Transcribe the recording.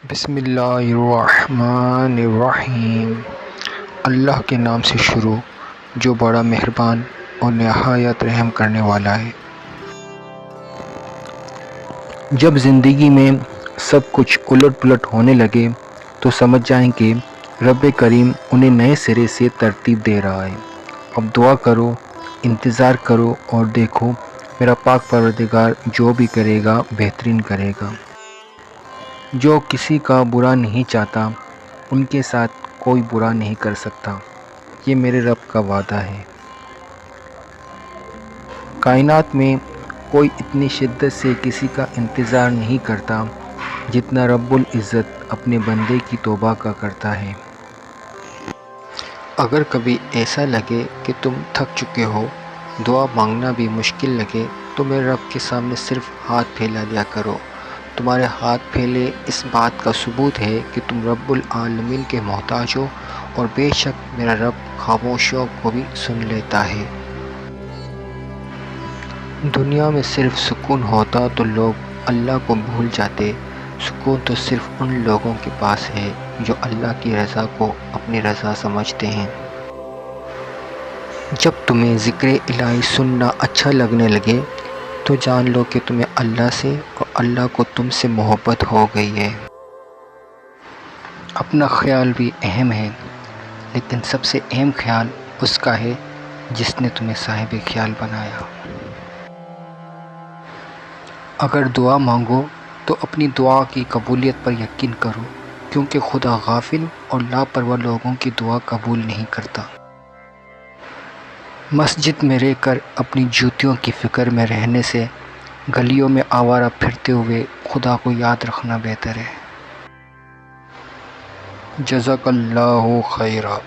بسم اللہ الرحمن الرحیم۔ اللہ کے نام سے شروع جو بڑا مہربان اور نہایت رحم کرنے والا ہے۔ جب زندگی میں سب کچھ الٹ پلٹ ہونے لگے تو سمجھ جائیں کہ رب کریم انہیں نئے سرے سے ترتیب دے رہا ہے۔ اب دعا کرو، انتظار کرو اور دیکھو میرا پاک پروردگار جو بھی کرے گا بہترین کرے گا۔ جو کسی کا برا نہیں چاہتا ان کے ساتھ کوئی برا نہیں کر سکتا، یہ میرے رب کا وعدہ ہے۔ کائنات میں کوئی اتنی شدت سے کسی کا انتظار نہیں کرتا جتنا رب العزت اپنے بندے کی توبہ کا کرتا ہے۔ اگر کبھی ایسا لگے کہ تم تھک چکے ہو، دعا مانگنا بھی مشکل لگے تو میرے رب کے سامنے صرف ہاتھ پھیلا لیا کرو۔ تمہارے ہاتھ پھیلے اس بات کا ثبوت ہے کہ تم رب العالمین کے محتاج ہو، اور بے شک میرا رب خاموشیوں کو بھی سن لیتا ہے۔ دنیا میں صرف سکون ہوتا تو لوگ اللہ کو بھول جاتے۔ سکون تو صرف ان لوگوں کے پاس ہے جو اللہ کی رضا کو اپنی رضا سمجھتے ہیں۔ جب تمہیں ذکر الہی سننا اچھا لگنے لگے تو جان لو کہ تمہیں اللہ سے اور اللہ کو تم سے محبت ہو گئی ہے۔ اپنا خیال بھی اہم ہے، لیکن سب سے اہم خیال اس کا ہے جس نے تمہیں صاحب خیال بنایا۔ اگر دعا مانگو تو اپنی دعا کی قبولیت پر یقین کرو، کیونکہ خدا غافل اور لاپرواہ لوگوں کی دعا قبول نہیں کرتا۔ مسجد میں رہ کر اپنی جوتیوں کی فکر میں رہنے سے گلیوں میں آوارہ پھرتے ہوئے خدا کو یاد رکھنا بہتر ہے۔ جزاک اللہ خیرا۔